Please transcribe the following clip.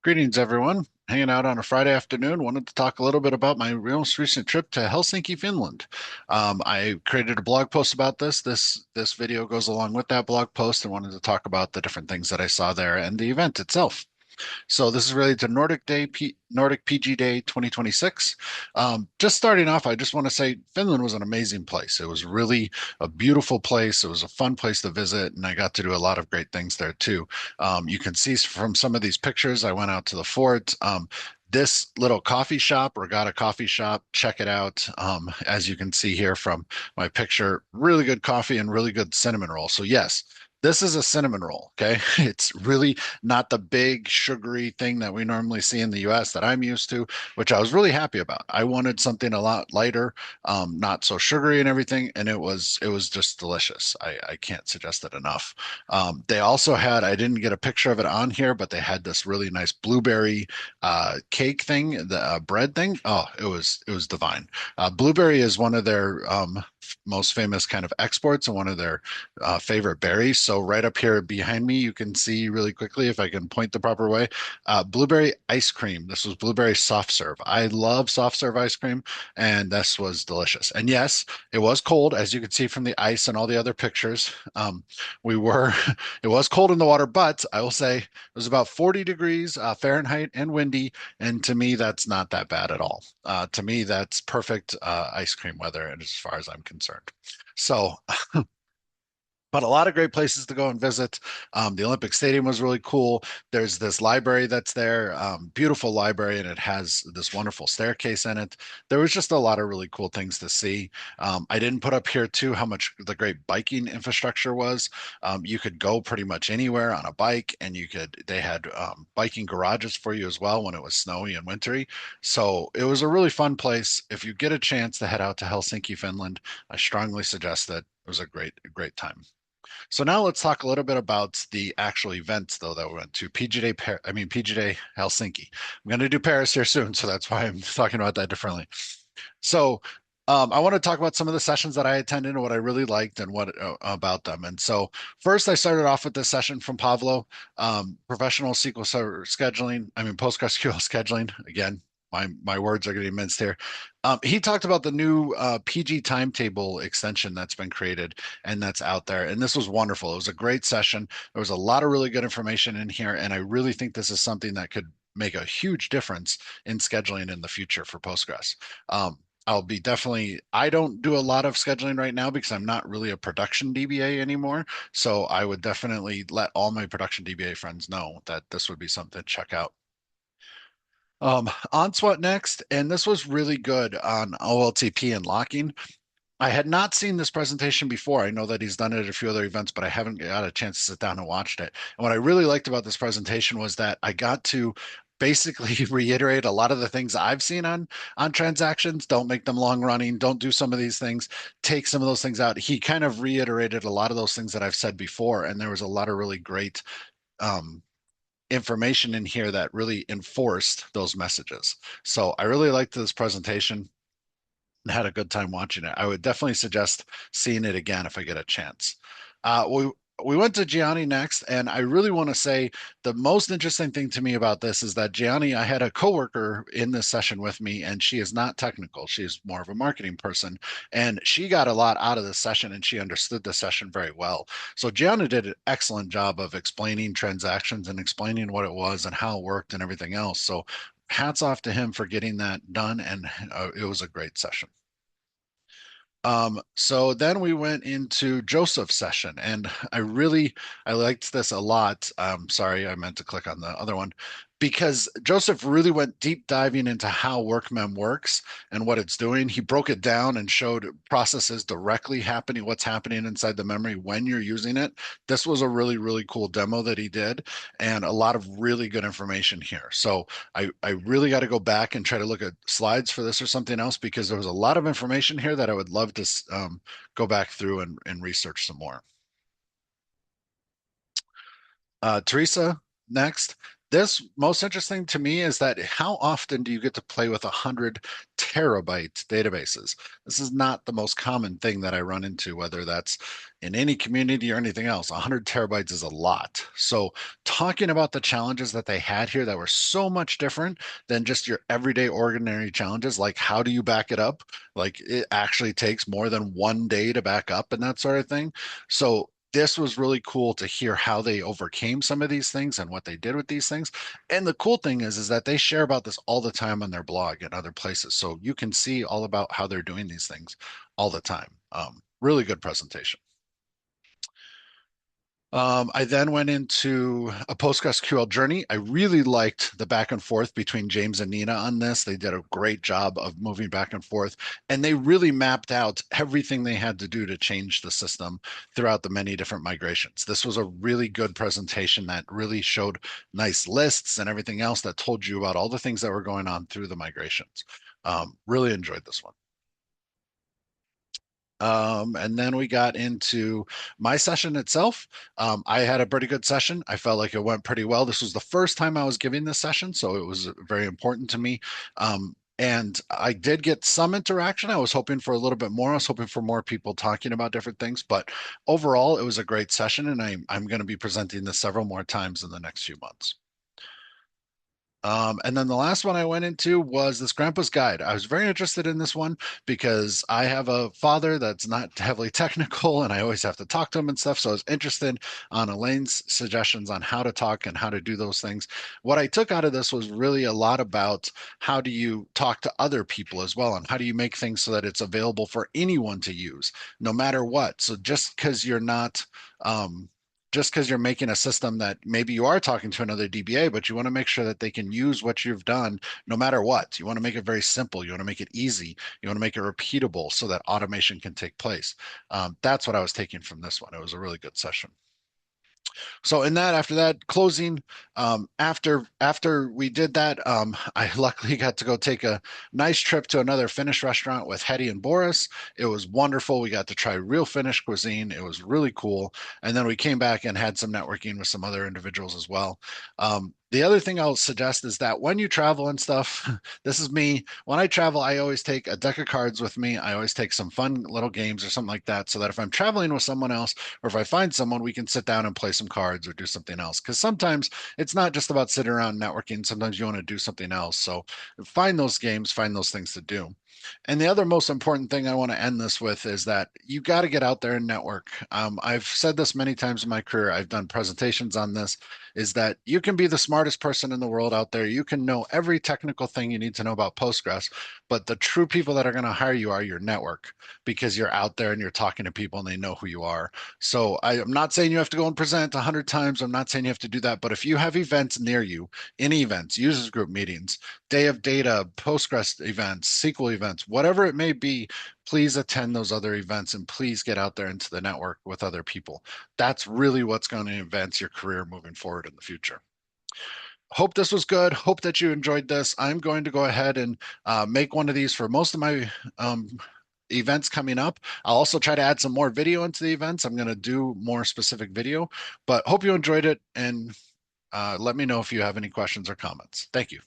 Greetings, everyone. Hanging out on a Friday afternoon. Wanted to talk a little bit about my most recent trip to Helsinki, Finland. I created a blog post about this. This video goes along with that blog post, and wanted to talk about the different things that I saw there and the event itself. So this is related to Nordic PG Day 2026. Just starting off, I just want to say Finland was an amazing place. It was really a beautiful place. It was a fun place to visit, and I got to do a lot of great things there too. You can see from some of these pictures, I went out to the fort. This little coffee shop, Regatta Coffee Shop, check it out. As you can see here from my picture, really good coffee and really good cinnamon roll. So yes, this is a cinnamon roll. Okay. It's really not the big sugary thing that we normally see in the US that I'm used to, which I was really happy about. I wanted something a lot lighter, not so sugary and everything, and it was just delicious. I can't suggest it enough. They also had, I didn't get a picture of it on here, but they had this really nice blueberry cake thing, the bread thing. Oh, it was divine. Blueberry is one of their most famous kind of exports and one of their favorite berries. So right up here behind me, you can see really quickly if I can point the proper way. Blueberry ice cream. This was blueberry soft serve. I love soft serve ice cream, and this was delicious. And yes, it was cold, as you can see from the ice and all the other pictures. We were, it was cold in the water, but I will say it was about 40 degrees Fahrenheit and windy. And to me, that's not that bad at all. To me, that's perfect ice cream weather, and as far as I'm concerned. So but a lot of great places to go and visit. The Olympic Stadium was really cool. There's this library that's there, beautiful library, and it has this wonderful staircase in it. There was just a lot of really cool things to see. I didn't put up here too how much the great biking infrastructure was. You could go pretty much anywhere on a bike, and they had biking garages for you as well when it was snowy and wintry. So it was a really fun place. If you get a chance to head out to Helsinki, Finland, I strongly suggest that. It was a great time. So now let's talk a little bit about the actual events, though, that we went to. PG Day, PG Day Helsinki. I'm going to do Paris here soon, so that's why I'm talking about that differently. So I want to talk about some of the sessions that I attended and what I really liked and what about them. And so first, I started off with this session from Pavlo, professional SQL Server scheduling. PostgreSQL scheduling. Again, my words are getting minced here. He talked about the new PG timetable extension that's been created and that's out there. And this was wonderful. It was a great session. There was a lot of really good information in here. And I really think this is something that could make a huge difference in scheduling in the future for Postgres. I don't do a lot of scheduling right now because I'm not really a production DBA anymore. So I would definitely let all my production DBA friends know that this would be something to check out. OnSWAT next, and this was really good on OLTP and locking. I had not seen this presentation before. I know that he's done it at a few other events, but I haven't got a chance to sit down and watched it. And what I really liked about this presentation was that I got to basically reiterate a lot of the things I've seen on transactions. Don't make them long running. Don't do some of these things. Take some of those things out. He kind of reiterated a lot of those things that I've said before, and there was a lot of really great um, information in here that really enforced those messages. So I really liked this presentation and had a good time watching it. I would definitely suggest seeing it again if I get a chance. We went to Gianni next, and I really want to say the most interesting thing to me about this is that Gianni, I had a coworker in this session with me, and she is not technical. She is more of a marketing person, and she got a lot out of the session, and she understood the session very well. So Gianni did an excellent job of explaining transactions and explaining what it was and how it worked and everything else. So hats off to him for getting that done, and it was a great session. So then we went into Joseph's session, and I liked this a lot. Sorry, I meant to click on the other one because Joseph really went deep diving into how WorkMem works and what it's doing. He broke it down and showed processes directly happening, what's happening inside the memory when you're using it. This was a really cool demo that he did, and a lot of really good information here. So I really got to go back and try to look at slides for this or something else because there was a lot of information here that I would love to go back through and research some more. Teresa, next. This most interesting to me is that how often do you get to play with 100 terabyte databases? This is not the most common thing that I run into, whether that's in any community or anything else. 100 terabytes is a lot. So talking about the challenges that they had here that were so much different than just your everyday ordinary challenges, like how do you back it up? Like it actually takes more than 1 day to back up and that sort of thing. So this was really cool to hear how they overcame some of these things and what they did with these things. And the cool thing is that they share about this all the time on their blog and other places. So you can see all about how they're doing these things all the time. Really good presentation. I then went into a PostgreSQL journey. I really liked the back and forth between James and Nina on this. They did a great job of moving back and forth, and they really mapped out everything they had to do to change the system throughout the many different migrations. This was a really good presentation that really showed nice lists and everything else that told you about all the things that were going on through the migrations. Really enjoyed this one. And then we got into my session itself. I had a pretty good session. I felt like it went pretty well. This was the first time I was giving this session, so it was very important to me. And I did get some interaction. I was hoping for a little bit more. I was hoping for more people talking about different things, but overall, it was a great session, and I'm going to be presenting this several more times in the next few months. And then the last one I went into was this Grandpa's Guide. I was very interested in this one because I have a father that's not heavily technical and I always have to talk to him and stuff. So I was interested on Elaine's suggestions on how to talk and how to do those things. What I took out of this was really a lot about how do you talk to other people as well and how do you make things so that it's available for anyone to use, no matter what. So um, just because you're making a system that maybe you are talking to another DBA, but you want to make sure that they can use what you've done no matter what. You want to make it very simple. You want to make it easy. You want to make it repeatable so that automation can take place. That's what I was taking from this one. It was a really good session. So in that, after that closing, after we did that, I luckily got to go take a nice trip to another Finnish restaurant with Hetty and Boris. It was wonderful. We got to try real Finnish cuisine. It was really cool. And then we came back and had some networking with some other individuals as well. The other thing I'll suggest is that when you travel and stuff, this is me. When I travel, I always take a deck of cards with me. I always take some fun little games or something like that, so that if I'm traveling with someone else, or if I find someone, we can sit down and play some cards or do something else. Because sometimes it's not just about sitting around networking. Sometimes you want to do something else. So find those games, find those things to do. And the other most important thing I want to end this with is that you got to get out there and network. I've said this many times in my career. I've done presentations on this, is that you can be the smartest person in the world out there. You can know every technical thing you need to know about Postgres, but the true people that are going to hire you are your network because you're out there and you're talking to people and they know who you are. So I'm not saying you have to go and present 100 times. I'm not saying you have to do that. But if you have events near you, any events, users group meetings, day of data, Postgres events, SQL events, whatever it may be, please attend those other events and please get out there into the network with other people. That's really what's going to advance your career moving forward in the future. Hope this was good. Hope that you enjoyed this. I'm going to go ahead and make one of these for most of my events coming up. I'll also try to add some more video into the events. I'm going to do more specific video, but hope you enjoyed it and let me know if you have any questions or comments. Thank you.